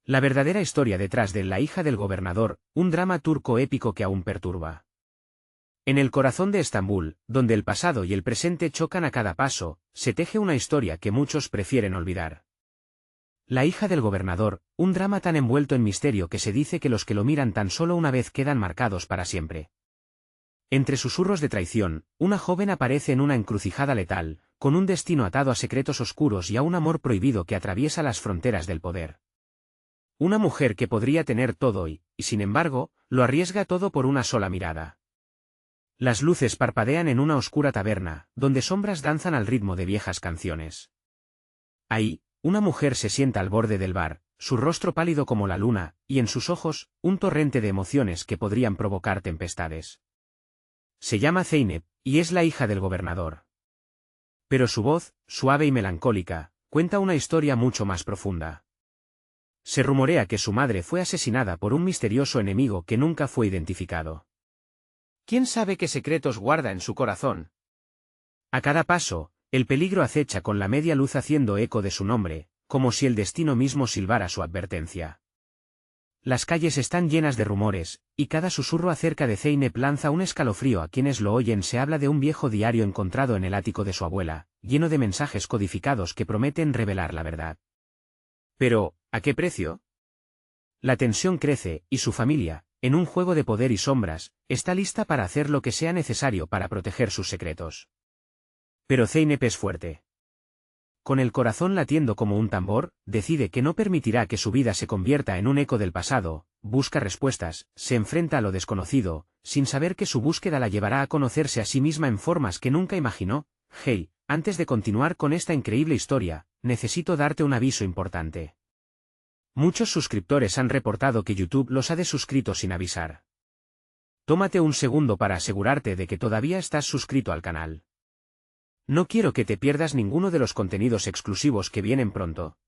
La verdadera historia detrás de La hija del gobernador, un drama turco épico que aún perturba. En el corazón de Estambul, donde el pasado y el presente chocan a cada paso, se teje una historia que muchos prefieren olvidar. La hija del gobernador, un drama tan envuelto en misterio que se dice que los que lo miran tan solo una vez quedan marcados para siempre. Entre susurros de traición, una joven aparece en una encrucijada letal, con un destino atado a secretos oscuros y a un amor prohibido que atraviesa las fronteras del poder. Una mujer que podría tener todo y, sin embargo, lo arriesga todo por una sola mirada. Las luces parpadean en una oscura taberna, donde sombras danzan al ritmo de viejas canciones. Ahí, una mujer se sienta al borde del bar, su rostro pálido como la luna, y en sus ojos, un torrente de emociones que podrían provocar tempestades. Se llama Zeynep, y es la hija del gobernador. Pero su voz, suave y melancólica, cuenta una historia mucho más profunda. Se rumorea que su madre fue asesinada por un misterioso enemigo que nunca fue identificado. ¿Quién sabe qué secretos guarda en su corazón? A cada paso, el peligro acecha con la media luz haciendo eco de su nombre, como si el destino mismo silbara su advertencia. Las calles están llenas de rumores, y cada susurro acerca de Zeynep lanza un escalofrío a quienes lo oyen. Se habla de un viejo diario encontrado en el ático de su abuela, lleno de mensajes codificados que prometen revelar la verdad. Pero, ¿a qué precio? La tensión crece, y su familia, en un juego de poder y sombras, está lista para hacer lo que sea necesario para proteger sus secretos. Pero Zeynep es fuerte. Con el corazón latiendo como un tambor, decide que no permitirá que su vida se convierta en un eco del pasado, busca respuestas, se enfrenta a lo desconocido, sin saber que su búsqueda la llevará a conocerse a sí misma en formas que nunca imaginó. Hey, antes de continuar con esta increíble historia, necesito darte un aviso importante. Muchos suscriptores han reportado que YouTube los ha desuscrito sin avisar. Tómate un segundo para asegurarte de que todavía estás suscrito al canal. No quiero que te pierdas ninguno de los contenidos exclusivos que vienen pronto.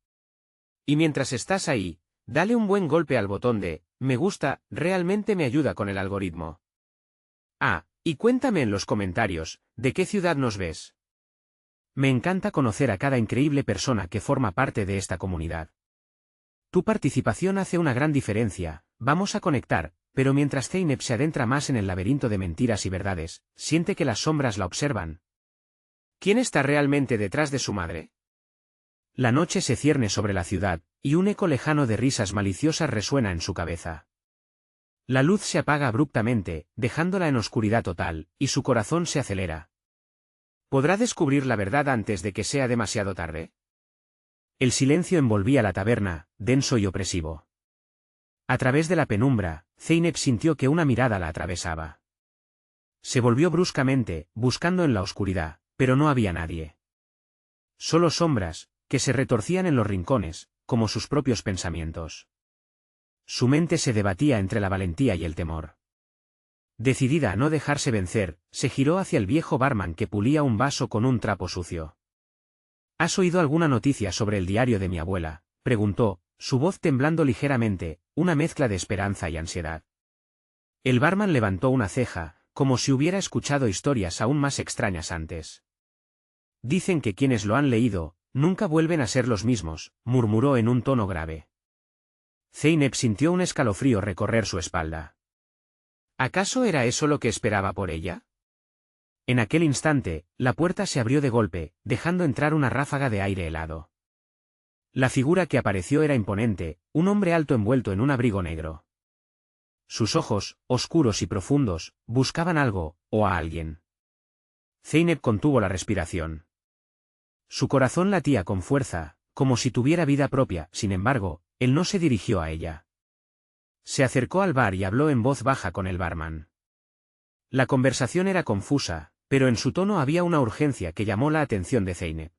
Y mientras estás ahí, dale un buen golpe al botón de me gusta, realmente me ayuda con el algoritmo. Ah, y cuéntame en los comentarios, ¿de qué ciudad nos ves? Me encanta conocer a cada increíble persona que forma parte de esta comunidad. Tu participación hace una gran diferencia. Vamos a conectar, pero mientras Zeynep se adentra más en el laberinto de mentiras y verdades, siente que las sombras la observan. ¿Quién está realmente detrás de su madre? La noche se cierne sobre la ciudad, y un eco lejano de risas maliciosas resuena en su cabeza. La luz se apaga abruptamente, dejándola en oscuridad total, y su corazón se acelera. ¿Podrá descubrir la verdad antes de que sea demasiado tarde? El silencio envolvía la taberna, denso y opresivo. A través de la penumbra, Zeynep sintió que una mirada la atravesaba. Se volvió bruscamente, buscando en la oscuridad, pero no había nadie. Solo sombras, que se retorcían en los rincones, como sus propios pensamientos. Su mente se debatía entre la valentía y el temor. Decidida a no dejarse vencer, se giró hacia el viejo barman que pulía un vaso con un trapo sucio. ¿Has oído alguna noticia sobre el diario de mi abuela?, preguntó, su voz temblando ligeramente, una mezcla de esperanza y ansiedad. El barman levantó una ceja, como si hubiera escuchado historias aún más extrañas antes. Dicen que quienes lo han leído, nunca vuelven a ser los mismos, murmuró en un tono grave. Zeynep sintió un escalofrío recorrer su espalda. ¿Acaso era eso lo que esperaba por ella? En aquel instante, la puerta se abrió de golpe, dejando entrar una ráfaga de aire helado. La figura que apareció era imponente, un hombre alto envuelto en un abrigo negro. Sus ojos, oscuros y profundos, buscaban algo, o a alguien. Zeynep contuvo la respiración. Su corazón latía con fuerza, como si tuviera vida propia. Sin embargo, él no se dirigió a ella. Se acercó al bar y habló en voz baja con el barman. La conversación era confusa, pero en su tono había una urgencia que llamó la atención de Zeynep.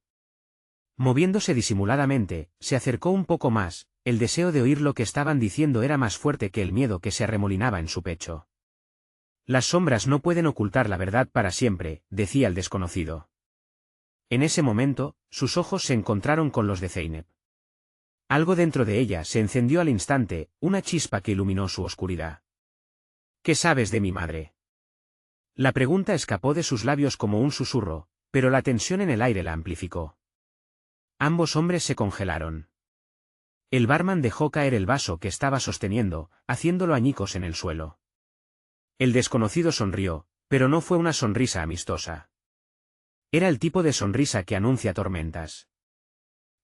Moviéndose disimuladamente, se acercó un poco más. El deseo de oír lo que estaban diciendo era más fuerte que el miedo que se arremolinaba en su pecho. Las sombras no pueden ocultar la verdad para siempre, decía el desconocido. En ese momento, sus ojos se encontraron con los de Zeynep. Algo dentro de ella se encendió al instante, una chispa que iluminó su oscuridad. ¿Qué sabes de mi madre? La pregunta escapó de sus labios como un susurro, pero la tensión en el aire la amplificó. Ambos hombres se congelaron. El barman dejó caer el vaso que estaba sosteniendo, haciéndolo añicos en el suelo. El desconocido sonrió, pero no fue una sonrisa amistosa. Era el tipo de sonrisa que anuncia tormentas.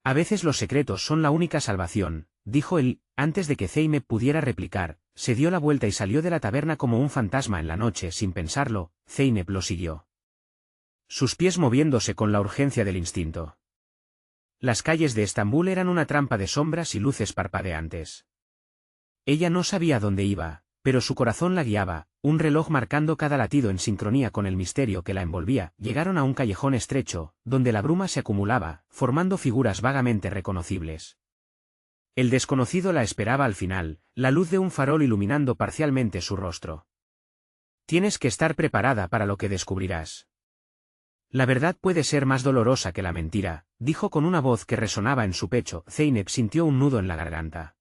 A veces los secretos son la única salvación, dijo él, antes de que Zeynep pudiera replicar, se dio la vuelta y salió de la taberna como un fantasma en la noche sin pensarlo. Zeynep lo siguió. Sus pies moviéndose con la urgencia del instinto. Las calles de Estambul eran una trampa de sombras y luces parpadeantes. Ella no sabía dónde iba, pero su corazón la guiaba, un reloj marcando cada latido en sincronía con el misterio que la envolvía. Llegaron a un callejón estrecho, donde la bruma se acumulaba, formando figuras vagamente reconocibles. El desconocido la esperaba al final, la luz de un farol iluminando parcialmente su rostro. Tienes que estar preparada para lo que descubrirás. La verdad puede ser más dolorosa que la mentira, dijo con una voz que resonaba en su pecho. Zeynep sintió un nudo en la garganta.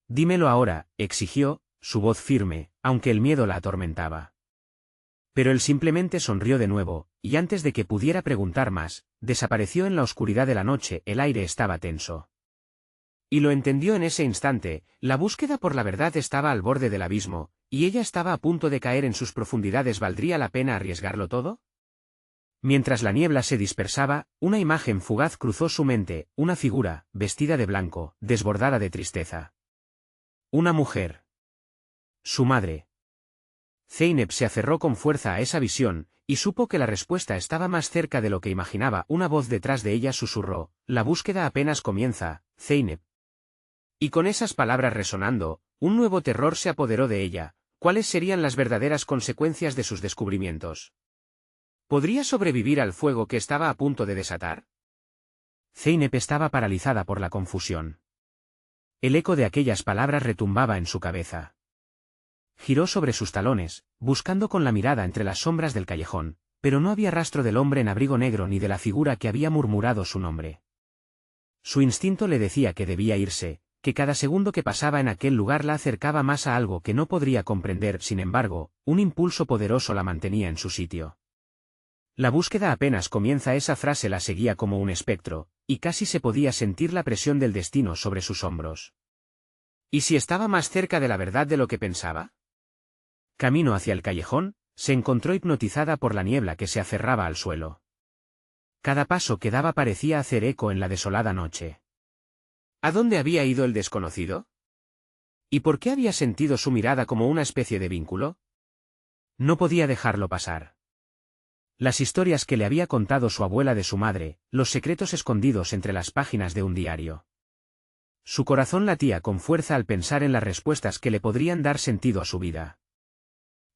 Dímelo ahora, exigió, su voz firme, aunque el miedo la atormentaba. Pero él simplemente sonrió de nuevo, y antes de que pudiera preguntar más, desapareció en la oscuridad de la noche. El aire estaba tenso. Y lo entendió en ese instante, la búsqueda por la verdad estaba al borde del abismo, y ella estaba a punto de caer en sus profundidades. ¿Valdría la pena arriesgarlo todo? Mientras la niebla se dispersaba, una imagen fugaz cruzó su mente, una figura, vestida de blanco, desbordada de tristeza. Una mujer. Su madre. Zeynep se aferró con fuerza a esa visión, y supo que la respuesta estaba más cerca de lo que imaginaba. Una voz detrás de ella susurró, la búsqueda apenas comienza, Zeynep. Y con esas palabras resonando, un nuevo terror se apoderó de ella. ¿Cuáles serían las verdaderas consecuencias de sus descubrimientos? ¿Podría sobrevivir al fuego que estaba a punto de desatar? Zeynep estaba paralizada por la confusión. El eco de aquellas palabras retumbaba en su cabeza. Giró sobre sus talones, buscando con la mirada entre las sombras del callejón, pero no había rastro del hombre en abrigo negro ni de la figura que había murmurado su nombre. Su instinto le decía que debía irse, que cada segundo que pasaba en aquel lugar la acercaba más a algo que no podría comprender. Sin embargo, un impulso poderoso la mantenía en su sitio. La búsqueda apenas comienza. Esa frase la seguía como un espectro, y casi se podía sentir la presión del destino sobre sus hombros. ¿Y si estaba más cerca de la verdad de lo que pensaba? Camino hacia el callejón, se encontró hipnotizada por la niebla que se aferraba al suelo. Cada paso que daba parecía hacer eco en la desolada noche. ¿A dónde había ido el desconocido? ¿Y por qué había sentido su mirada como una especie de vínculo? No podía dejarlo pasar. Las historias que le había contado su abuela de su madre, los secretos escondidos entre las páginas de un diario. Su corazón latía con fuerza al pensar en las respuestas que le podrían dar sentido a su vida.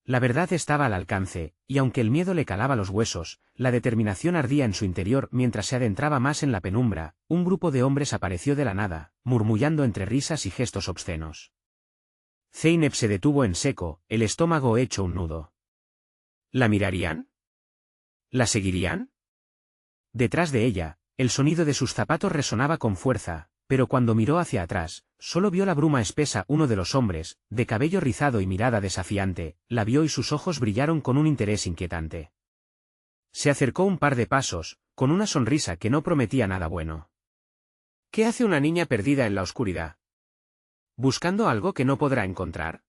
La verdad estaba al alcance, y aunque el miedo le calaba los huesos, la determinación ardía en su interior. Mientras se adentraba más en la penumbra, un grupo de hombres apareció de la nada, murmullando entre risas y gestos obscenos. Zeynep se detuvo en seco, el estómago hecho un nudo. ¿La mirarían? ¿La seguirían? Detrás de ella, el sonido de sus zapatos resonaba con fuerza, pero cuando miró hacia atrás, solo vio la bruma espesa. Uno de los hombres, de cabello rizado y mirada desafiante, la vio y sus ojos brillaron con un interés inquietante. Se acercó un par de pasos, con una sonrisa que no prometía nada bueno. ¿Qué hace una niña perdida en la oscuridad? ¿Buscando algo que no podrá encontrar?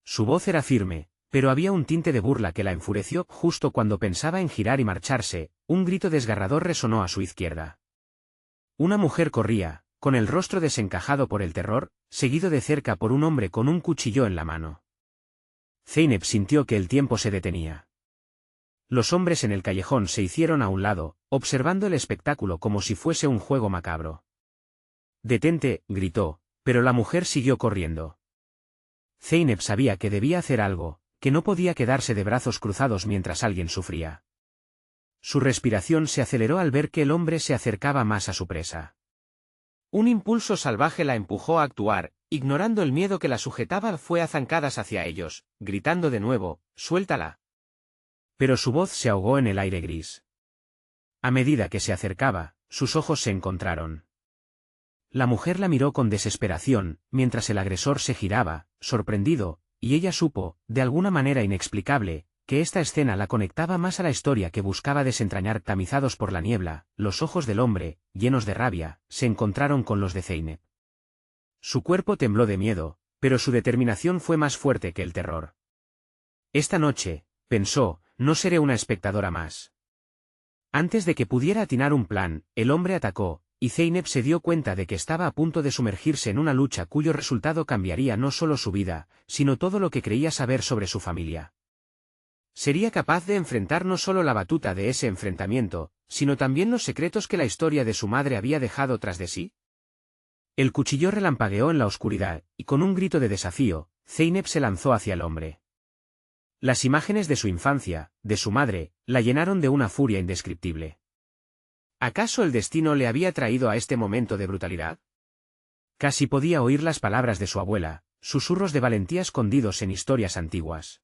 Su voz era firme, pero había un tinte de burla que la enfureció. Justo cuando pensaba en girar y marcharse, un grito desgarrador resonó a su izquierda. Una mujer corría, con el rostro desencajado por el terror, seguido de cerca por un hombre con un cuchillo en la mano. Zeynep sintió que el tiempo se detenía. Los hombres en el callejón se hicieron a un lado, observando el espectáculo como si fuese un juego macabro. «Detente», gritó, pero la mujer siguió corriendo. Zeynep sabía que debía hacer algo, que no podía quedarse de brazos cruzados mientras alguien sufría. Su respiración se aceleró al ver que el hombre se acercaba más a su presa. Un impulso salvaje la empujó a actuar. Ignorando el miedo que la sujetaba, fue a zancadas hacia ellos, gritando de nuevo, «¡Suéltala!». Pero su voz se ahogó en el aire gris. A medida que se acercaba, sus ojos se encontraron. La mujer la miró con desesperación, mientras el agresor se giraba, sorprendido, y ella supo, de alguna manera inexplicable, que esta escena la conectaba más a la historia que buscaba desentrañar. Tamizados por la niebla, los ojos del hombre, llenos de rabia, se encontraron con los de Zeynep. Su cuerpo tembló de miedo, pero su determinación fue más fuerte que el terror. Esta noche, pensó, no seré una espectadora más. Antes de que pudiera atinar un plan, el hombre atacó, y Zeynep se dio cuenta de que estaba a punto de sumergirse en una lucha cuyo resultado cambiaría no solo su vida, sino todo lo que creía saber sobre su familia. Sería capaz de enfrentar no solo la batuta de ese enfrentamiento, sino también los secretos que la historia de su madre había dejado tras de sí. El cuchillo relampagueó en la oscuridad, y con un grito de desafío, Zeynep se lanzó hacia el hombre. Las imágenes de su infancia, de su madre, la llenaron de una furia indescriptible. ¿Acaso el destino le había traído a este momento de brutalidad? Casi podía oír las palabras de su abuela, susurros de valentía escondidos en historias antiguas.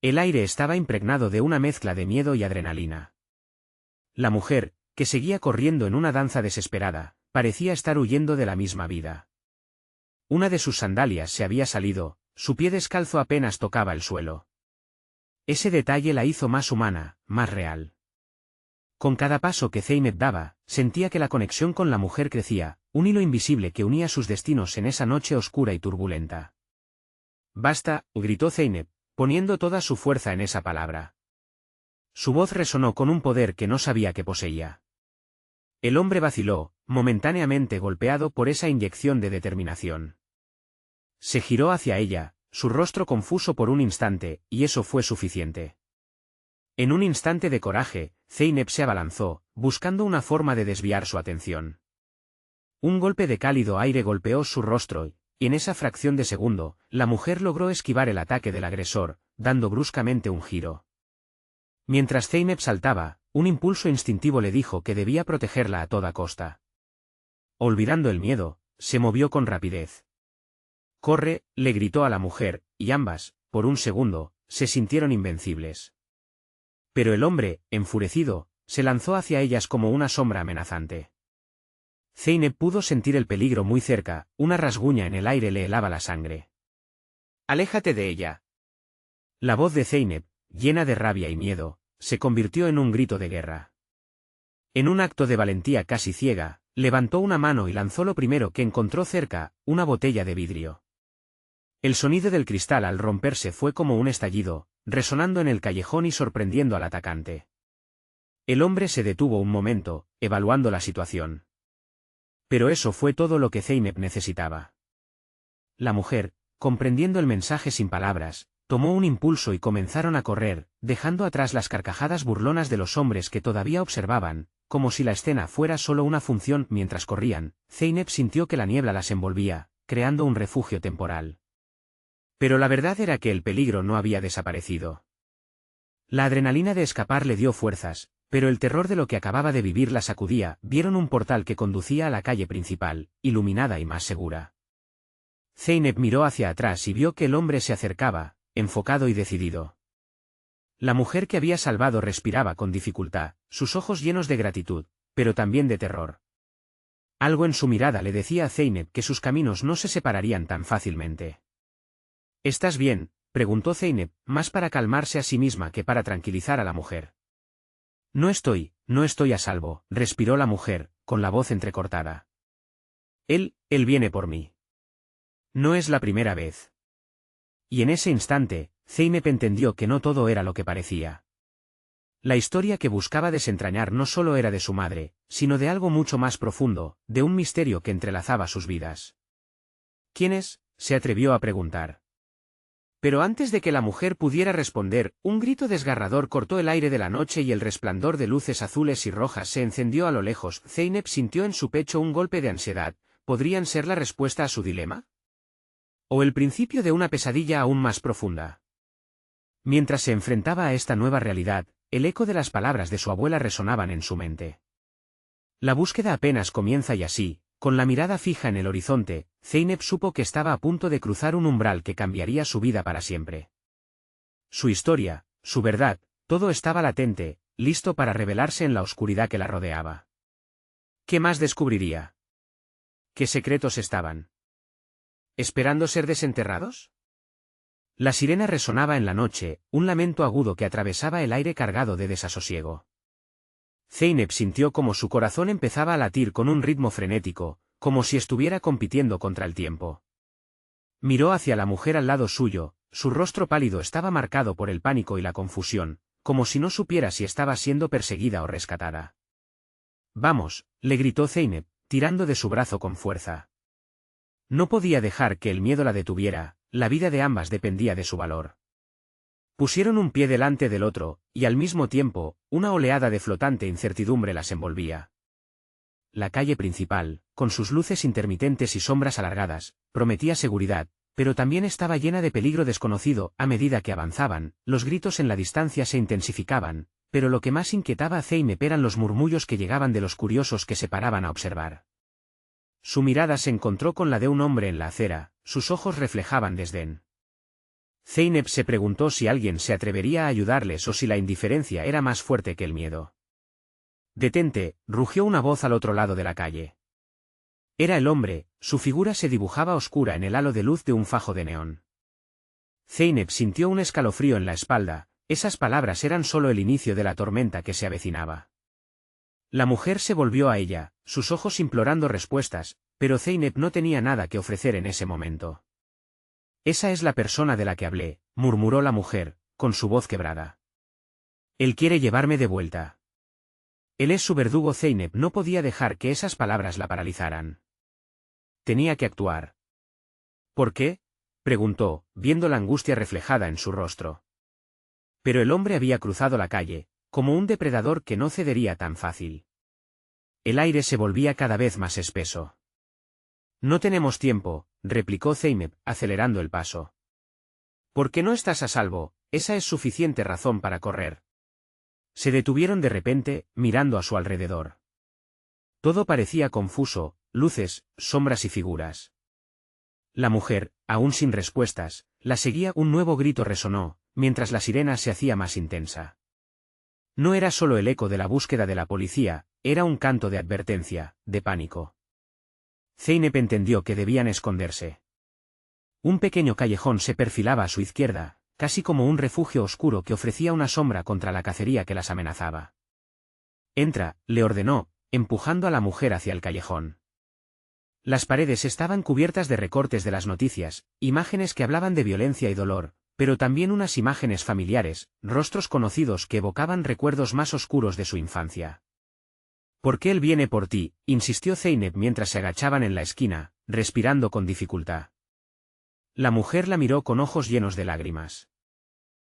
El aire estaba impregnado de una mezcla de miedo y adrenalina. La mujer, que seguía corriendo en una danza desesperada, parecía estar huyendo de la misma vida. Una de sus sandalias se había salido, su pie descalzo apenas tocaba el suelo. Ese detalle la hizo más humana, más real. Con cada paso que Zeynep daba, sentía que la conexión con la mujer crecía, un hilo invisible que unía sus destinos en esa noche oscura y turbulenta. «Basta», gritó Zeynep, poniendo toda su fuerza en esa palabra. Su voz resonó con un poder que no sabía que poseía. El hombre vaciló, momentáneamente golpeado por esa inyección de determinación. Se giró hacia ella, su rostro confuso por un instante, y eso fue suficiente. En un instante de coraje, Zeynep se abalanzó, buscando una forma de desviar su atención. Un golpe de cálido aire golpeó su rostro, y en esa fracción de segundo, la mujer logró esquivar el ataque del agresor, dando bruscamente un giro. Mientras Zeynep saltaba, un impulso instintivo le dijo que debía protegerla a toda costa. Olvidando el miedo, se movió con rapidez. «¡Corre!», le gritó a la mujer, y ambas, por un segundo, se sintieron invencibles. Pero el hombre, enfurecido, se lanzó hacia ellas como una sombra amenazante. Zeynep pudo sentir el peligro muy cerca, una rasguña en el aire le helaba la sangre. «¡Aléjate de ella!». La voz de Zeynep, llena de rabia y miedo, se convirtió en un grito de guerra. En un acto de valentía casi ciega, levantó una mano y lanzó lo primero que encontró cerca, una botella de vidrio. El sonido del cristal al romperse fue como un estallido, resonando en el callejón y sorprendiendo al atacante. El hombre se detuvo un momento, evaluando la situación. Pero eso fue todo lo que Zeynep necesitaba. La mujer, comprendiendo el mensaje sin palabras, tomó un impulso y comenzaron a correr, dejando atrás las carcajadas burlonas de los hombres que todavía observaban, como si la escena fuera solo una función. Mientras corrían, Zeynep sintió que la niebla las envolvía, creando un refugio temporal. Pero la verdad era que el peligro no había desaparecido. La adrenalina de escapar le dio fuerzas, pero el terror de lo que acababa de vivir la sacudía. Vieron un portal que conducía a la calle principal, iluminada y más segura. Zeynep miró hacia atrás y vio que el hombre se acercaba, enfocado y decidido. La mujer que había salvado respiraba con dificultad, sus ojos llenos de gratitud, pero también de terror. Algo en su mirada le decía a Zeynep que sus caminos no se separarían tan fácilmente. «¿Estás bien?», preguntó Zeynep, más para calmarse a sí misma que para tranquilizar a la mujer. No estoy a salvo», respiró la mujer, con la voz entrecortada. Él viene por mí. No es la primera vez». Y en ese instante, Zeynep entendió que no todo era lo que parecía. La historia que buscaba desentrañar no solo era de su madre, sino de algo mucho más profundo, de un misterio que entrelazaba sus vidas. «¿Quién es?», se atrevió a preguntar. Pero antes de que la mujer pudiera responder, un grito desgarrador cortó el aire de la noche y el resplandor de luces azules y rojas se encendió a lo lejos. Zeynep sintió en su pecho un golpe de ansiedad. ¿Podrían ser la respuesta a su dilema? ¿O el principio de una pesadilla aún más profunda? Mientras se enfrentaba a esta nueva realidad, el eco de las palabras de su abuela resonaban en su mente. La búsqueda apenas comienza y así, con la mirada fija en el horizonte, Zeynep supo que estaba a punto de cruzar un umbral que cambiaría su vida para siempre. Su historia, su verdad, todo estaba latente, listo para revelarse en la oscuridad que la rodeaba. ¿Qué más descubriría? ¿Qué secretos estaban esperando ser desenterrados? La sirena resonaba en la noche, un lamento agudo que atravesaba el aire cargado de desasosiego. Zeynep sintió como su corazón empezaba a latir con un ritmo frenético, como si estuviera compitiendo contra el tiempo. Miró hacia la mujer al lado suyo, su rostro pálido estaba marcado por el pánico y la confusión, como si no supiera si estaba siendo perseguida o rescatada. «Vamos», le gritó Zeynep, tirando de su brazo con fuerza. No podía dejar que el miedo la detuviera, la vida de ambas dependía de su valor. Pusieron un pie delante del otro, y al mismo tiempo, una oleada de flotante incertidumbre las envolvía. La calle principal, con sus luces intermitentes y sombras alargadas, prometía seguridad, pero también estaba llena de peligro desconocido. A medida que avanzaban, los gritos en la distancia se intensificaban, pero lo que más inquietaba a Zeynep eran los murmullos que llegaban de los curiosos que se paraban a observar. Su mirada se encontró con la de un hombre en la acera, sus ojos reflejaban desdén. Zeynep se preguntó si alguien se atrevería a ayudarles o si la indiferencia era más fuerte que el miedo. «Detente», rugió una voz al otro lado de la calle. Era el hombre, su figura se dibujaba oscura en el halo de luz de un fajo de neón. Zeynep sintió un escalofrío en la espalda, esas palabras eran solo el inicio de la tormenta que se avecinaba. La mujer se volvió a ella, sus ojos implorando respuestas, pero Zeynep no tenía nada que ofrecer en ese momento. «Esa es la persona de la que hablé», murmuró la mujer, con su voz quebrada. «Él quiere llevarme de vuelta». Él es su verdugo. Zeynep no podía dejar que esas palabras la paralizaran. Tenía que actuar. «¿Por qué?», preguntó, viendo la angustia reflejada en su rostro. Pero el hombre había cruzado la calle, como un depredador que no cedería tan fácil. El aire se volvía cada vez más espeso. «No tenemos tiempo», replicó Zeynep, acelerando el paso. «¿Por qué no estás a salvo? Esa es suficiente razón para correr». Se detuvieron de repente, mirando a su alrededor. Todo parecía confuso, luces, sombras y figuras. La mujer, aún sin respuestas, la seguía. Un nuevo grito resonó, mientras la sirena se hacía más intensa. No era solo el eco de la búsqueda de la policía, era un canto de advertencia, de pánico. Zeynep entendió que debían esconderse. Un pequeño callejón se perfilaba a su izquierda, casi como un refugio oscuro que ofrecía una sombra contra la cacería que las amenazaba. «Entra», le ordenó, empujando a la mujer hacia el callejón. Las paredes estaban cubiertas de recortes de las noticias, imágenes que hablaban de violencia y dolor, pero también unas imágenes familiares, rostros conocidos que evocaban recuerdos más oscuros de su infancia. «¿Por qué él viene por ti?», insistió Zeynep mientras se agachaban en la esquina, respirando con dificultad. La mujer la miró con ojos llenos de lágrimas.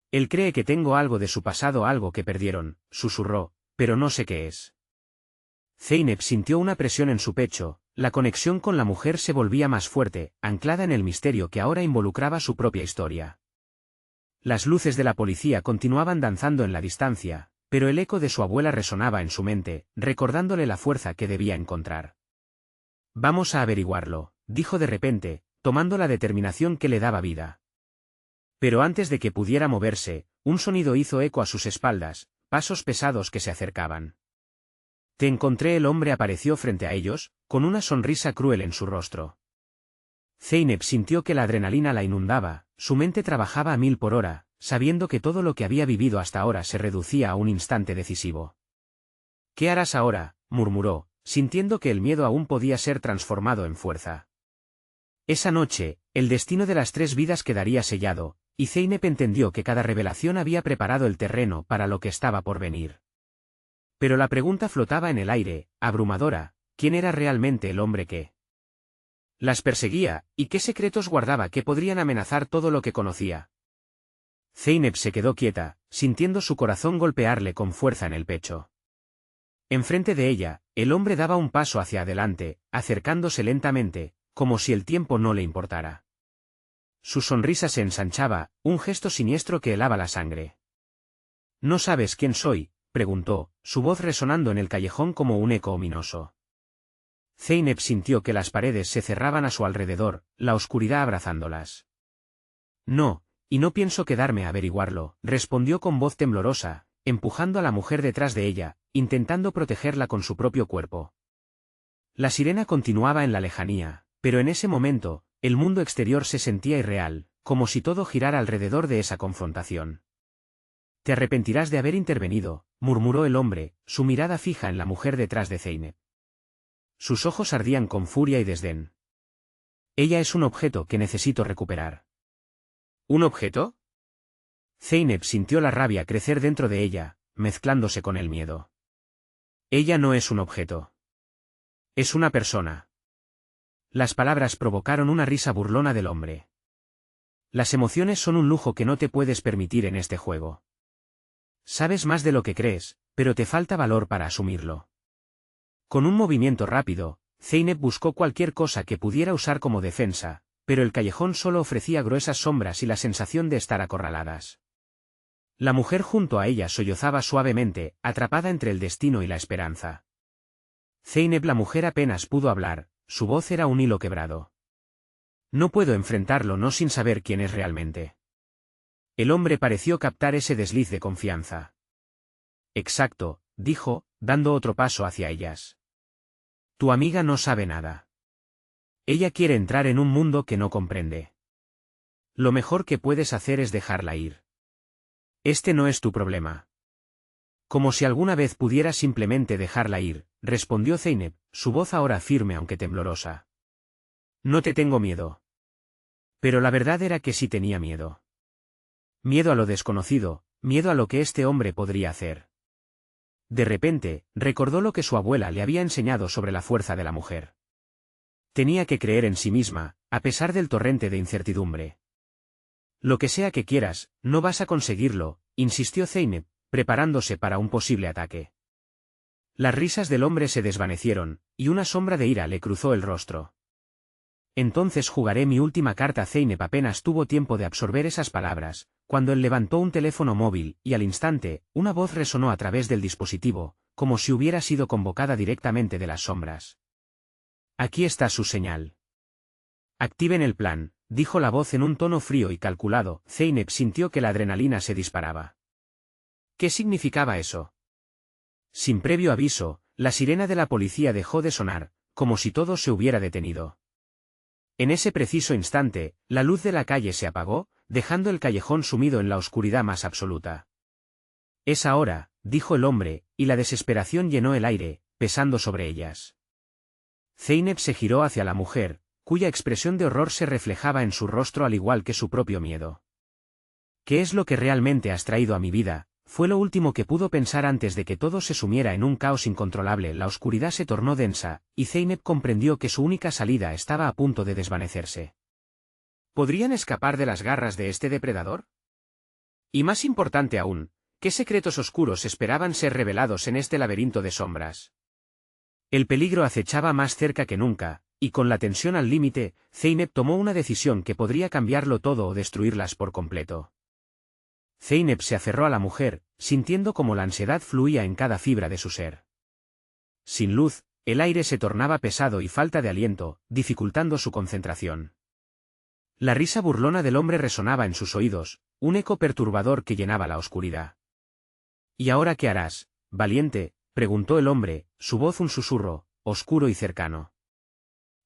«Él cree que tengo algo de su pasado, algo que perdieron», susurró, «pero no sé qué es». Zeynep sintió una presión en su pecho, la conexión con la mujer se volvía más fuerte, anclada en el misterio que ahora involucraba su propia historia. Las luces de la policía continuaban danzando en la distancia, pero el eco de su abuela resonaba en su mente, recordándole la fuerza que debía encontrar. «Vamos a averiguarlo», dijo de repente, tomando la determinación que le daba vida. Pero antes de que pudiera moverse, un sonido hizo eco a sus espaldas, pasos pesados que se acercaban. «Te encontré». El hombre apareció frente a ellos, con una sonrisa cruel en su rostro. Zeynep sintió que la adrenalina la inundaba, su mente trabajaba a 1000 por hora, sabiendo que todo lo que había vivido hasta ahora se reducía a un instante decisivo. «¿Qué harás ahora?», murmuró, sintiendo que el miedo aún podía ser transformado en fuerza. Esa noche, el destino de las 3 vidas quedaría sellado, y Zeynep entendió que cada revelación había preparado el terreno para lo que estaba por venir. Pero la pregunta flotaba en el aire, abrumadora: ¿quién era realmente el hombre que las perseguía, y qué secretos guardaba que podrían amenazar todo lo que conocía? Zeynep se quedó quieta, sintiendo su corazón golpearle con fuerza en el pecho. Enfrente de ella, el hombre daba un paso hacia adelante, acercándose lentamente, como si el tiempo no le importara. Su sonrisa se ensanchaba, un gesto siniestro que helaba la sangre. «¿No sabes quién soy?», preguntó, su voz resonando en el callejón como un eco ominoso. Zeynep sintió que las paredes se cerraban a su alrededor, la oscuridad abrazándolas. «No, y no pienso quedarme a averiguarlo», respondió con voz temblorosa, empujando a la mujer detrás de ella, intentando protegerla con su propio cuerpo. La sirena continuaba en la lejanía, pero en ese momento, el mundo exterior se sentía irreal, como si todo girara alrededor de esa confrontación. «Te arrepentirás de haber intervenido», murmuró el hombre, su mirada fija en la mujer detrás de Zeynep. sus ojos ardían con furia y desdén. Ella es un objeto que necesito recuperar. ¿Un objeto? Zeynep sintió la rabia crecer dentro de ella, mezclándose con el miedo. Ella no es un objeto. Es una persona. Las palabras provocaron una risa burlona del hombre. Las emociones son un lujo que no te puedes permitir en este juego. Sabes más de lo que crees, pero te falta valor para asumirlo. Con un movimiento rápido, Zeynep buscó cualquier cosa que pudiera usar como defensa, pero el callejón solo ofrecía gruesas sombras y la sensación de estar acorraladas. La mujer junto a ella sollozaba suavemente, atrapada entre el destino y la esperanza. Zeynep, la mujer, apenas pudo hablar, su voz era un hilo quebrado. No puedo enfrentarlo no sin saber quién es realmente. El hombre pareció captar ese desliz de confianza. Exacto, dijo, dando otro paso hacia ellas. Tu amiga no sabe nada. Ella quiere entrar en un mundo que no comprende. Lo mejor que puedes hacer es dejarla ir. Este no es tu problema. Como si alguna vez pudiera simplemente dejarla ir, respondió Zeynep, su voz ahora firme aunque temblorosa. No te tengo miedo. Pero la verdad era que sí tenía miedo. Miedo a lo desconocido, miedo a lo que este hombre podría hacer. De repente, recordó lo que su abuela le había enseñado sobre la fuerza de la mujer. Tenía que creer en sí misma, a pesar del torrente de incertidumbre. Lo que sea que quieras, no vas a conseguirlo, insistió Zeynep, preparándose para un posible ataque. Las risas del hombre se desvanecieron, y una sombra de ira le cruzó el rostro. Entonces jugaré mi última carta. Zeynep apenas tuvo tiempo de absorber esas palabras, cuando él levantó un teléfono móvil, y al instante, una voz resonó a través del dispositivo, como si hubiera sido convocada directamente de las sombras. Aquí está su señal. Activen el plan, dijo la voz en un tono frío y calculado. Zeynep sintió que la adrenalina se disparaba. ¿Qué significaba eso? Sin previo aviso, la sirena de la policía dejó de sonar, como si todo se hubiera detenido. En ese preciso instante, la luz de la calle se apagó, dejando el callejón sumido en la oscuridad más absoluta. Es ahora, dijo el hombre, y la desesperación llenó el aire, pesando sobre ellas. Zeynep se giró hacia la mujer, cuya expresión de horror se reflejaba en su rostro al igual que su propio miedo. ¿Qué es lo que realmente has traído a mi vida? Fue lo último que pudo pensar antes de que todo se sumiera en un caos incontrolable. La oscuridad se tornó densa, y Zeynep comprendió que su única salida estaba a punto de desvanecerse. ¿Podrían escapar de las garras de este depredador? Y más importante aún, ¿qué secretos oscuros esperaban ser revelados en este laberinto de sombras? El peligro acechaba más cerca que nunca, y con la tensión al límite, Zeynep tomó una decisión que podría cambiarlo todo o destruirlas por completo. Zeynep se aferró a la mujer, sintiendo como la ansiedad fluía en cada fibra de su ser. Sin luz, el aire se tornaba pesado y falta de aliento, dificultando su concentración. La risa burlona del hombre resonaba en sus oídos, un eco perturbador que llenaba la oscuridad. ¿Y ahora qué harás, valiente?, preguntó el hombre, su voz un susurro, oscuro y cercano.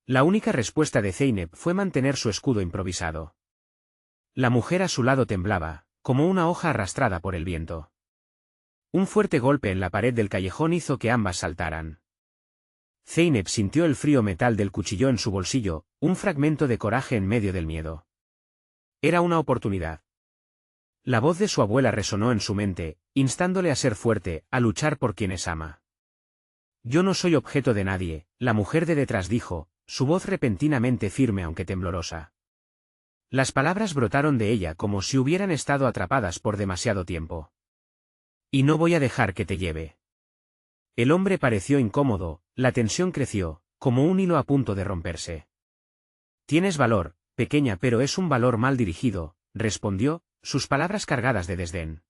La única respuesta de Zeynep fue mantener su escudo improvisado. La mujer a su lado temblaba, como una hoja arrastrada por el viento. Un fuerte golpe en la pared del callejón hizo que ambas saltaran. Zeynep sintió el frío metal del cuchillo en su bolsillo, un fragmento de coraje en medio del miedo. Era una oportunidad. La voz de su abuela resonó en su mente, instándole a ser fuerte, a luchar por quienes ama. Yo no soy objeto de nadie, la mujer de detrás dijo, su voz repentinamente firme aunque temblorosa. Las palabras brotaron de ella como si hubieran estado atrapadas por demasiado tiempo. Y no voy a dejar que te lleve. El hombre pareció incómodo, la tensión creció, como un hilo a punto de romperse. Tienes valor, pequeña, pero es un valor mal dirigido, respondió, sus palabras cargadas de desdén.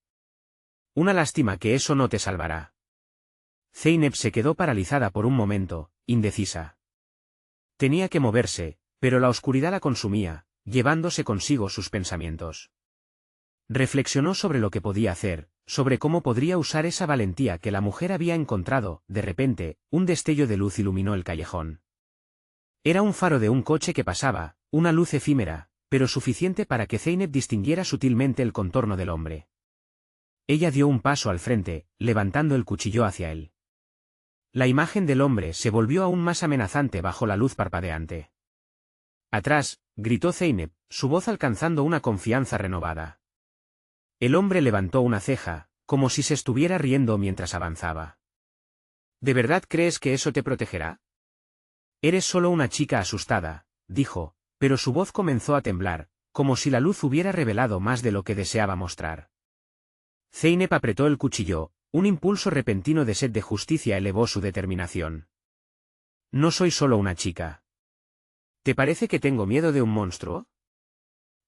Una lástima que eso no te salvará. Zeynep se quedó paralizada por un momento, indecisa. Tenía que moverse, pero la oscuridad la consumía, llevándose consigo sus pensamientos. Reflexionó sobre lo que podía hacer, sobre cómo podría usar esa valentía que la mujer había encontrado. De repente, un destello de luz iluminó el callejón. Era un faro de un coche que pasaba, una luz efímera, pero suficiente para que Zeynep distinguiera sutilmente el contorno del hombre. Ella dio un paso al frente, levantando el cuchillo hacia él. La imagen del hombre se volvió aún más amenazante bajo la luz parpadeante. Atrás, gritó Zeynep, su voz alcanzando una confianza renovada. El hombre levantó una ceja, como si se estuviera riendo mientras avanzaba. ¿De verdad crees que eso te protegerá? Eres solo una chica asustada, dijo, pero su voz comenzó a temblar, como si la luz hubiera revelado más de lo que deseaba mostrar. Zeynep apretó el cuchillo, un impulso repentino de sed de justicia elevó su determinación. No soy solo una chica. ¿Te parece que tengo miedo de un monstruo?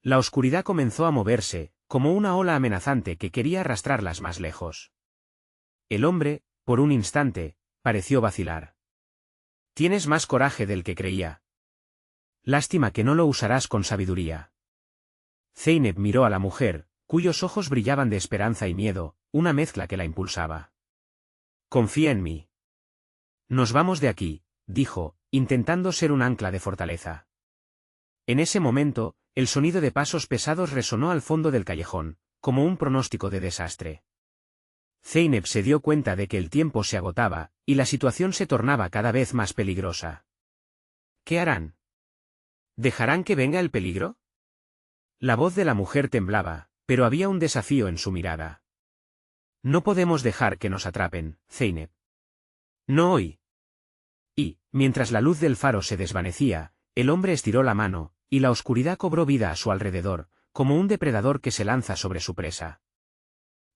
La oscuridad comenzó a moverse, como una ola amenazante que quería arrastrarlas más lejos. El hombre, por un instante, pareció vacilar. Tienes más coraje del que creía. Lástima que no lo usarás con sabiduría. Zeynep miró a la mujer, cuyos ojos brillaban de esperanza y miedo, una mezcla que la impulsaba. Confía en mí. Nos vamos de aquí, dijo, intentando ser un ancla de fortaleza. En ese momento, el sonido de pasos pesados resonó al fondo del callejón, como un pronóstico de desastre. Zeynep se dio cuenta de que el tiempo se agotaba, y la situación se tornaba cada vez más peligrosa. ¿Qué harán? ¿Dejarán que venga el peligro? La voz de la mujer temblaba, pero había un desafío en su mirada. No podemos dejar que nos atrapen, Zeynep. No hoy. Y, mientras la luz del faro se desvanecía, el hombre estiró la mano, y la oscuridad cobró vida a su alrededor, como un depredador que se lanza sobre su presa.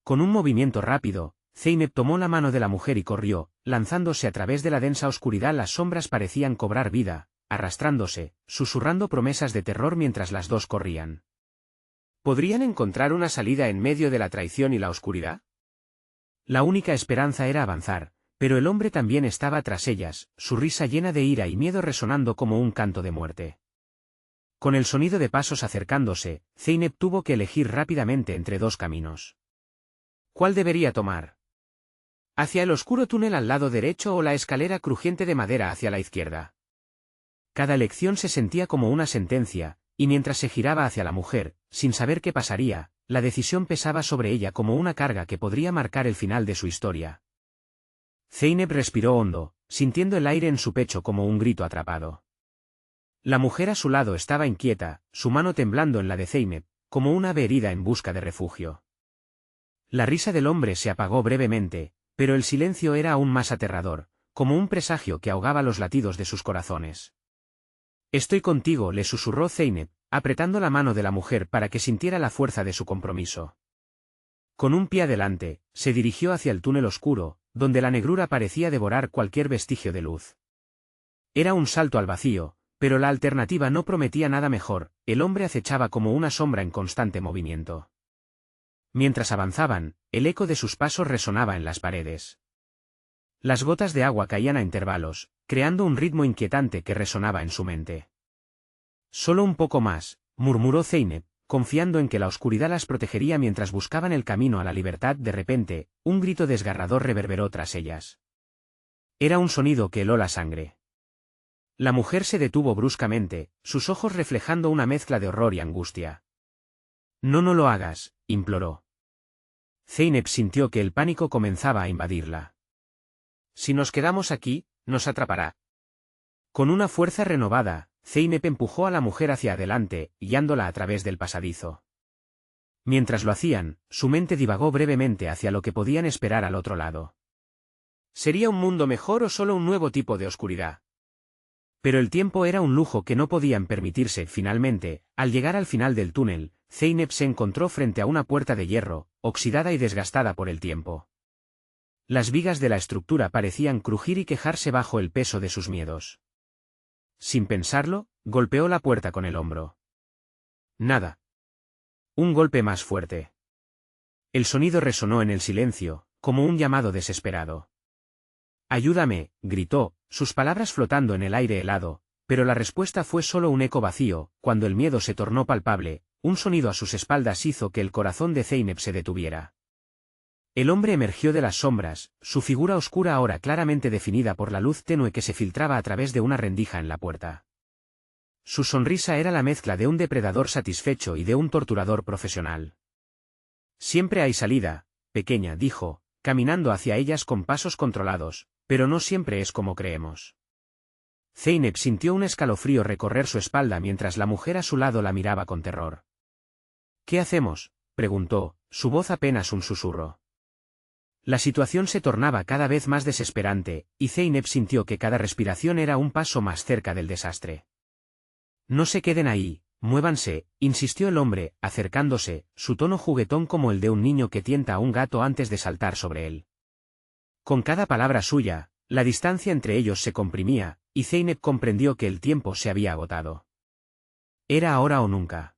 Con un movimiento rápido, Zeynep tomó la mano de la mujer y corrió, lanzándose a través de la densa oscuridad. Las sombras parecían cobrar vida, arrastrándose, susurrando promesas de terror mientras las dos corrían. ¿Podrían encontrar una salida en medio de la traición y la oscuridad? La única esperanza era avanzar, pero el hombre también estaba tras ellas, su risa llena de ira y miedo resonando como un canto de muerte. Con el sonido de pasos acercándose, Zeynep tuvo que elegir rápidamente entre dos caminos. ¿Cuál debería tomar? ¿Hacia el oscuro túnel al lado derecho o la escalera crujiente de madera hacia la izquierda? Cada elección se sentía como una sentencia, y mientras se giraba hacia la mujer, sin saber qué pasaría, la decisión pesaba sobre ella como una carga que podría marcar el final de su historia. Zeynep respiró hondo, sintiendo el aire en su pecho como un grito atrapado. La mujer a su lado estaba inquieta, su mano temblando en la de Zeynep, como una ave herida en busca de refugio. La risa del hombre se apagó brevemente, pero el silencio era aún más aterrador, como un presagio que ahogaba los latidos de sus corazones. Estoy contigo, le susurró Zeynep, apretando la mano de la mujer para que sintiera la fuerza de su compromiso. Con un pie adelante, se dirigió hacia el túnel oscuro, donde la negrura parecía devorar cualquier vestigio de luz. Era un salto al vacío, pero la alternativa no prometía nada mejor. El hombre acechaba como una sombra en constante movimiento. Mientras avanzaban, el eco de sus pasos resonaba en las paredes. Las gotas de agua caían a intervalos, creando un ritmo inquietante que resonaba en su mente. Solo un poco más, murmuró Zeynep, confiando en que la oscuridad las protegería mientras buscaban el camino a la libertad. De repente, un grito desgarrador reverberó tras ellas. Era un sonido que heló la sangre. La mujer se detuvo bruscamente, sus ojos reflejando una mezcla de horror y angustia. No lo hagas, imploró. Zeynep sintió que el pánico comenzaba a invadirla. Si nos quedamos aquí, nos atrapará. Con una fuerza renovada, Zeynep empujó a la mujer hacia adelante, guiándola a través del pasadizo. Mientras lo hacían, su mente divagó brevemente hacia lo que podían esperar al otro lado. ¿Sería un mundo mejor o solo un nuevo tipo de oscuridad? Pero el tiempo era un lujo que no podían permitirse. Finalmente, al llegar al final del túnel, Zeynep se encontró frente a una puerta de hierro, oxidada y desgastada por el tiempo. Las vigas de la estructura parecían crujir y quejarse bajo el peso de sus miedos. Sin pensarlo, golpeó la puerta con el hombro. Nada. Un golpe más fuerte. El sonido resonó en el silencio, como un llamado desesperado. «Ayúdame», gritó, sus palabras flotando en el aire helado, pero la respuesta fue solo un eco vacío. Cuando el miedo se tornó palpable, un sonido a sus espaldas hizo que el corazón de Zeynep se detuviera. El hombre emergió de las sombras, su figura oscura ahora claramente definida por la luz tenue que se filtraba a través de una rendija en la puerta. Su sonrisa era la mezcla de un depredador satisfecho y de un torturador profesional. «Siempre hay salida, pequeña», dijo, caminando hacia ellas con pasos controlados, Pero no siempre es como creemos. Zeynep sintió un escalofrío recorrer su espalda mientras la mujer a su lado la miraba con terror. ¿Qué hacemos?, preguntó, su voz apenas un susurro. La situación se tornaba cada vez más desesperante, y Zeynep sintió que cada respiración era un paso más cerca del desastre. No se queden ahí, muévanse, insistió el hombre, acercándose, su tono juguetón como el de un niño que tienta a un gato antes de saltar sobre él. Con cada palabra suya, la distancia entre ellos se comprimía, y Zeynep comprendió que el tiempo se había agotado. Era ahora o nunca.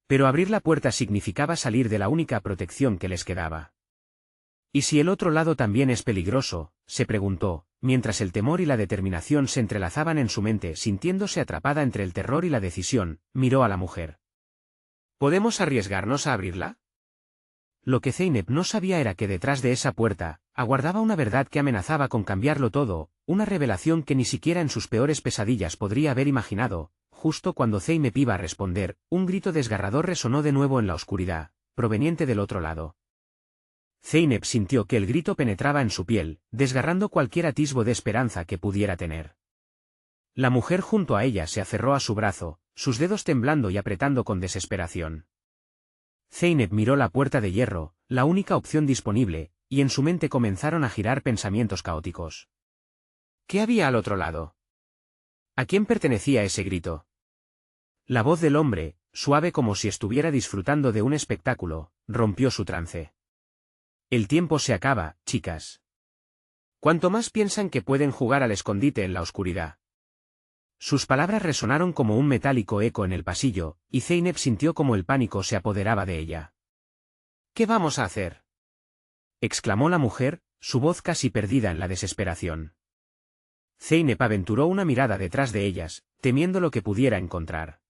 Pero abrir la puerta significaba salir de la única protección que les quedaba. ¿Y si el otro lado también es peligroso?, se preguntó, mientras el temor y la determinación se entrelazaban en su mente. Sintiéndose atrapada entre el terror y la decisión, miró a la mujer. ¿Podemos arriesgarnos a abrirla? Lo que Zeynep no sabía era que detrás de esa puerta, aguardaba una verdad que amenazaba con cambiarlo todo, una revelación que ni siquiera en sus peores pesadillas podría haber imaginado. Justo cuando Zeynep iba a responder, un grito desgarrador resonó de nuevo en la oscuridad, proveniente del otro lado. Zeynep sintió que el grito penetraba en su piel, desgarrando cualquier atisbo de esperanza que pudiera tener. La mujer junto a ella se aferró a su brazo, sus dedos temblando y apretando con desesperación. Zeynep miró la puerta de hierro, la única opción disponible, y en su mente comenzaron a girar pensamientos caóticos. ¿Qué había al otro lado? ¿A quién pertenecía ese grito? La voz del hombre, suave como si estuviera disfrutando de un espectáculo, rompió su trance. El tiempo se acaba, chicas. ¿Cuánto más piensan que pueden jugar al escondite en la oscuridad? Sus palabras resonaron como un metálico eco en el pasillo, y Zeynep sintió como el pánico se apoderaba de ella. ¿Qué vamos a hacer?, exclamó la mujer, su voz casi perdida en la desesperación. Zeynep aventuró una mirada detrás de ellas, temiendo lo que pudiera encontrar.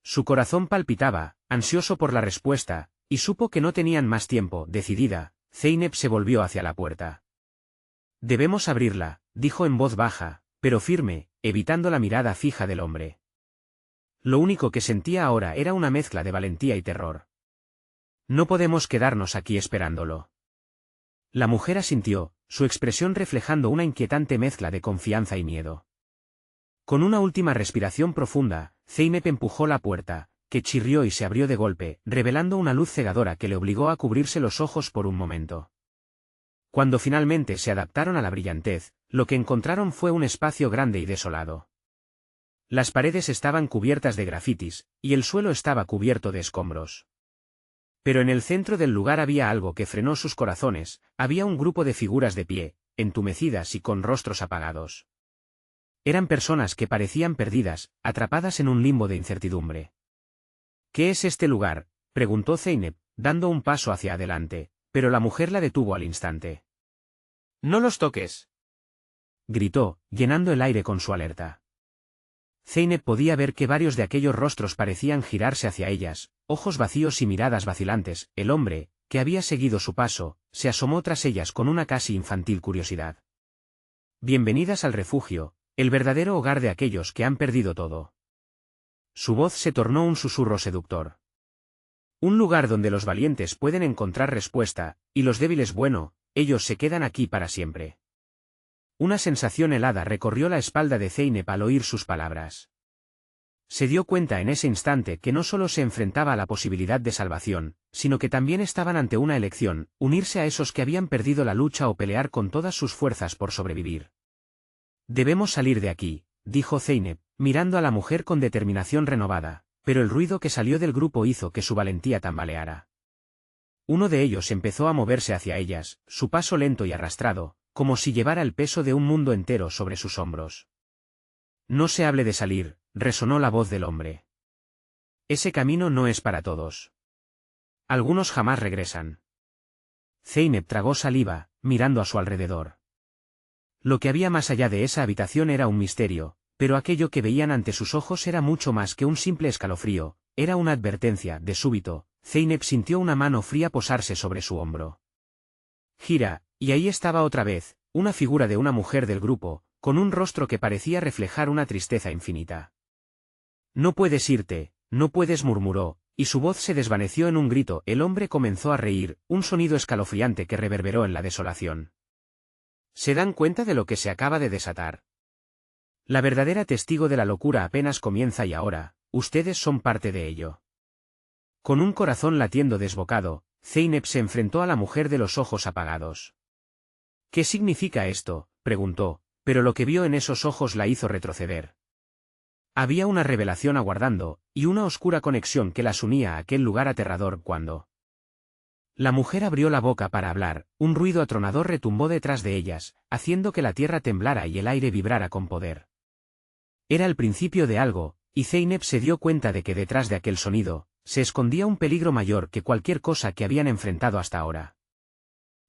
Su corazón palpitaba, ansioso por la respuesta, y supo que no tenían más tiempo. Decidida, Zeynep se volvió hacia la puerta. Debemos abrirla, dijo en voz baja, pero firme, evitando la mirada fija del hombre. Lo único que sentía ahora era una mezcla de valentía y terror. No podemos quedarnos aquí esperándolo. La mujer asintió, su expresión reflejando una inquietante mezcla de confianza y miedo. Con una última respiración profunda, Zeynep empujó la puerta, que chirrió y se abrió de golpe, revelando una luz cegadora que le obligó a cubrirse los ojos por un momento. Cuando finalmente se adaptaron a la brillantez, lo que encontraron fue un espacio grande y desolado. Las paredes estaban cubiertas de grafitis, y el suelo estaba cubierto de escombros. Pero en el centro del lugar había algo que frenó sus corazones, había un grupo de figuras de pie, entumecidas y con rostros apagados. Eran personas que parecían perdidas, atrapadas en un limbo de incertidumbre. ¿Qué es este lugar?, preguntó Zeynep, dando un paso hacia adelante, pero la mujer la detuvo al instante. «No los toques», gritó, llenando el aire con su alerta. Zeynep podía ver que varios de aquellos rostros parecían girarse hacia ellas, ojos vacíos y miradas vacilantes. El hombre, que había seguido su paso, se asomó tras ellas con una casi infantil curiosidad. «Bienvenidas al refugio, el verdadero hogar de aquellos que han perdido todo». Su voz se tornó un susurro seductor. Un lugar donde los valientes pueden encontrar respuesta, y los débiles, bueno, ellos se quedan aquí para siempre. Una sensación helada recorrió la espalda de Zeynep al oír sus palabras. Se dio cuenta en ese instante que no solo se enfrentaba a la posibilidad de salvación, sino que también estaban ante una elección: unirse a esos que habían perdido la lucha o pelear con todas sus fuerzas por sobrevivir. «Debemos salir de aquí», dijo Zeynep, mirando a la mujer con determinación renovada, pero el ruido que salió del grupo hizo que su valentía tambaleara. Uno de ellos empezó a moverse hacia ellas, su paso lento y arrastrado, como si llevara el peso de un mundo entero sobre sus hombros. «No se hable de salir», resonó la voz del hombre. «Ese camino no es para todos. Algunos jamás regresan». Zeynep tragó saliva, mirando a su alrededor. Lo que había más allá de esa habitación era un misterio, pero aquello que veían ante sus ojos era mucho más que un simple escalofrío, era una advertencia. De súbito, Zeynep sintió una mano fría posarse sobre su hombro. Gira, y ahí estaba otra vez, una figura de una mujer del grupo, con un rostro que parecía reflejar una tristeza infinita. «No puedes irte, no puedes», murmuró, y su voz se desvaneció en un grito. El hombre comenzó a reír, un sonido escalofriante que reverberó en la desolación. ¿Se dan cuenta de lo que se acaba de desatar? La verdadera testigo de la locura apenas comienza y ahora, ustedes son parte de ello. Con un corazón latiendo desbocado, Zeynep se enfrentó a la mujer de los ojos apagados. ¿Qué significa esto?, preguntó, pero lo que vio en esos ojos la hizo retroceder. Había una revelación aguardando, y una oscura conexión que las unía a aquel lugar aterrador cuando... La mujer abrió la boca para hablar, un ruido atronador retumbó detrás de ellas, haciendo que la tierra temblara y el aire vibrara con poder. Era el principio de algo, y Zeynep se dio cuenta de que detrás de aquel sonido, se escondía un peligro mayor que cualquier cosa que habían enfrentado hasta ahora.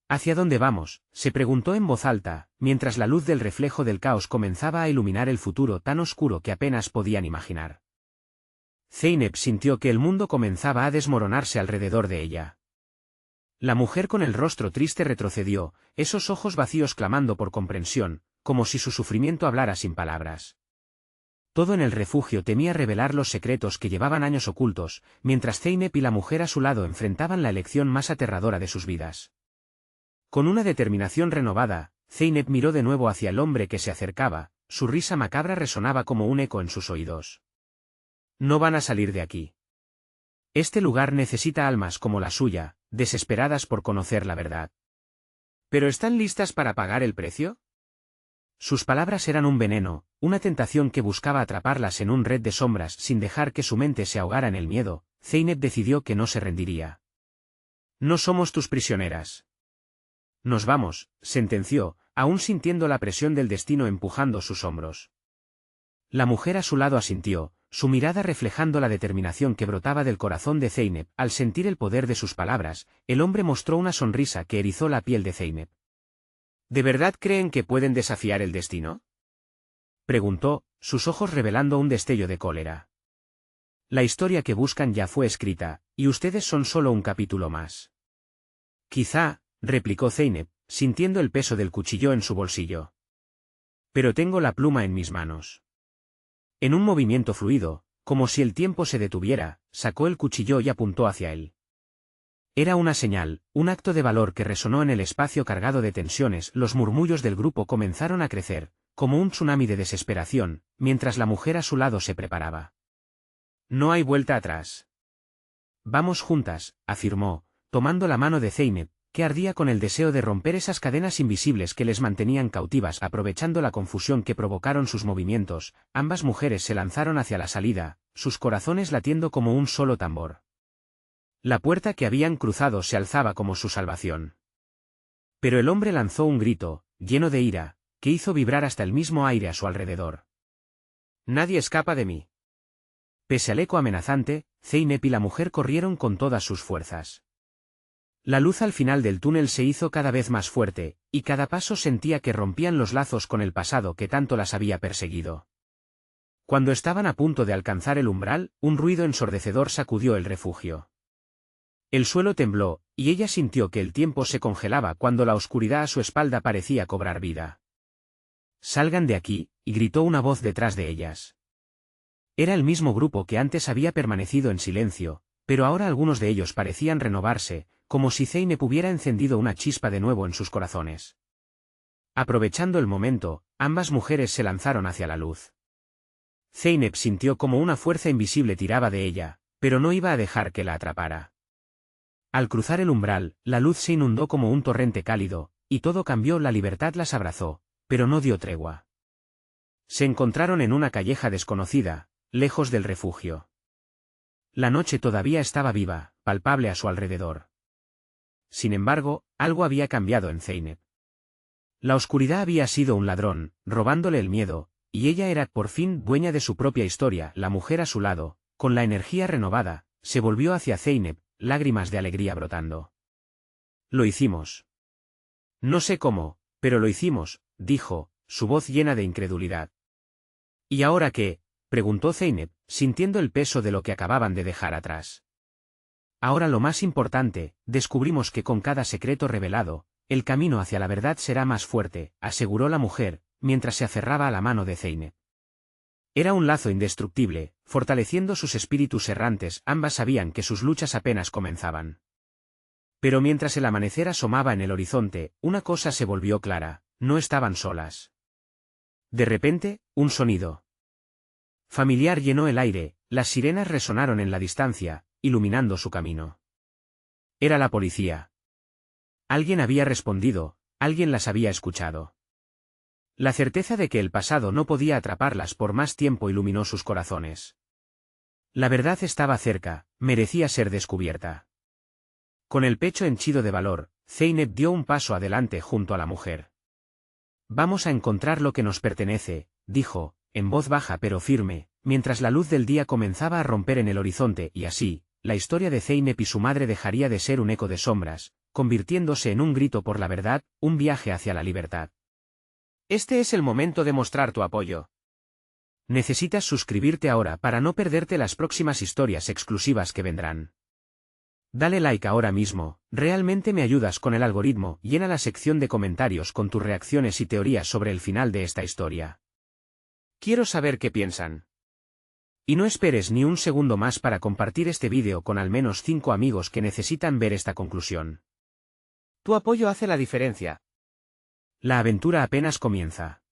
¿Hacia dónde vamos?, se preguntó en voz alta, mientras la luz del reflejo del caos comenzaba a iluminar el futuro tan oscuro que apenas podían imaginar. Zeynep sintió que el mundo comenzaba a desmoronarse alrededor de ella. La mujer con el rostro triste retrocedió, esos ojos vacíos clamando por comprensión, como si su sufrimiento hablara sin palabras. Todo en el refugio temía revelar los secretos que llevaban años ocultos, mientras Zeynep y la mujer a su lado enfrentaban la elección más aterradora de sus vidas. Con una determinación renovada, Zeynep miró de nuevo hacia el hombre que se acercaba, su risa macabra resonaba como un eco en sus oídos. No van a salir de aquí. Este lugar necesita almas como la suya, desesperadas por conocer la verdad. ¿Pero están listas para pagar el precio? Sus palabras eran un veneno, una tentación que buscaba atraparlas en un red de sombras sin dejar que su mente se ahogara en el miedo. Zeynep decidió que no se rendiría. No somos tus prisioneras. Nos vamos, sentenció, aún sintiendo la presión del destino empujando sus hombros. La mujer a su lado asintió, su mirada reflejando la determinación que brotaba del corazón de Zeynep. Al sentir el poder de sus palabras, el hombre mostró una sonrisa que erizó la piel de Zeynep. ¿De verdad creen que pueden desafiar el destino?, preguntó, sus ojos revelando un destello de cólera. La historia que buscan ya fue escrita, y ustedes son solo un capítulo más. Quizá, replicó Zeynep, sintiendo el peso del cuchillo en su bolsillo. Pero tengo la pluma en mis manos. En un movimiento fluido, como si el tiempo se detuviera, sacó el cuchillo y apuntó hacia él. Era una señal, un acto de valor que resonó en el espacio cargado de tensiones. Los murmullos del grupo comenzaron a crecer, como un tsunami de desesperación, mientras la mujer a su lado se preparaba. No hay vuelta atrás. Vamos juntas, afirmó, tomando la mano de Zeynep, que ardía con el deseo de romper esas cadenas invisibles que les mantenían cautivas. Aprovechando la confusión que provocaron sus movimientos, ambas mujeres se lanzaron hacia la salida, sus corazones latiendo como un solo tambor. La puerta que habían cruzado se alzaba como su salvación. Pero el hombre lanzó un grito, lleno de ira, que hizo vibrar hasta el mismo aire a su alrededor. Nadie escapa de mí. Pese al eco amenazante, Zeynep y la mujer corrieron con todas sus fuerzas. La luz al final del túnel se hizo cada vez más fuerte, y cada paso sentía que rompían los lazos con el pasado que tanto las había perseguido. Cuando estaban a punto de alcanzar el umbral, un ruido ensordecedor sacudió el refugio. El suelo tembló, y ella sintió que el tiempo se congelaba cuando la oscuridad a su espalda parecía cobrar vida. «Salgan de aquí», y gritó una voz detrás de ellas. Era el mismo grupo que antes había permanecido en silencio, pero ahora algunos de ellos parecían renovarse, como si Zeynep hubiera encendido una chispa de nuevo en sus corazones. Aprovechando el momento, ambas mujeres se lanzaron hacia la luz. Zeynep sintió como una fuerza invisible tiraba de ella, pero no iba a dejar que la atrapara. Al cruzar el umbral, la luz se inundó como un torrente cálido, y todo cambió. La libertad las abrazó, pero no dio tregua. Se encontraron en una calleja desconocida, lejos del refugio. La noche todavía estaba viva, palpable a su alrededor. Sin embargo, algo había cambiado en Zeynep. La oscuridad había sido un ladrón, robándole el miedo, y ella era, por fin, dueña de su propia historia. La mujer a su lado, con la energía renovada, se volvió hacia Zeynep, lágrimas de alegría brotando. Lo hicimos. No sé cómo, pero lo hicimos, dijo, su voz llena de incredulidad. ¿Y ahora qué?, preguntó Zeynep, sintiendo el peso de lo que acababan de dejar atrás. Ahora lo más importante, descubrimos que con cada secreto revelado, el camino hacia la verdad será más fuerte, aseguró la mujer, mientras se aferraba a la mano de Zeynep. Era un lazo indestructible, fortaleciendo sus espíritus errantes. Ambas sabían que sus luchas apenas comenzaban. Pero mientras el amanecer asomaba en el horizonte, una cosa se volvió clara: no estaban solas. De repente, un sonido familiar llenó el aire, las sirenas resonaron en la distancia, iluminando su camino. Era la policía. Alguien había respondido, alguien las había escuchado. La certeza de que el pasado no podía atraparlas por más tiempo iluminó sus corazones. La verdad estaba cerca, merecía ser descubierta. Con el pecho henchido de valor, Zeynep dio un paso adelante junto a la mujer. Vamos a encontrar lo que nos pertenece, dijo, en voz baja pero firme, mientras la luz del día comenzaba a romper en el horizonte y así, la historia de Zeynep y su madre dejaría de ser un eco de sombras, convirtiéndose en un grito por la verdad, un viaje hacia la libertad. Este es el momento de mostrar tu apoyo. Necesitas suscribirte ahora para no perderte las próximas historias exclusivas que vendrán. Dale like ahora mismo, realmente me ayudas con el algoritmo, llena la sección de comentarios con tus reacciones y teorías sobre el final de esta historia. Quiero saber qué piensan. Y no esperes ni un segundo más para compartir este vídeo con al menos 5 amigos que necesitan ver esta conclusión. Tu apoyo hace la diferencia. La aventura apenas comienza.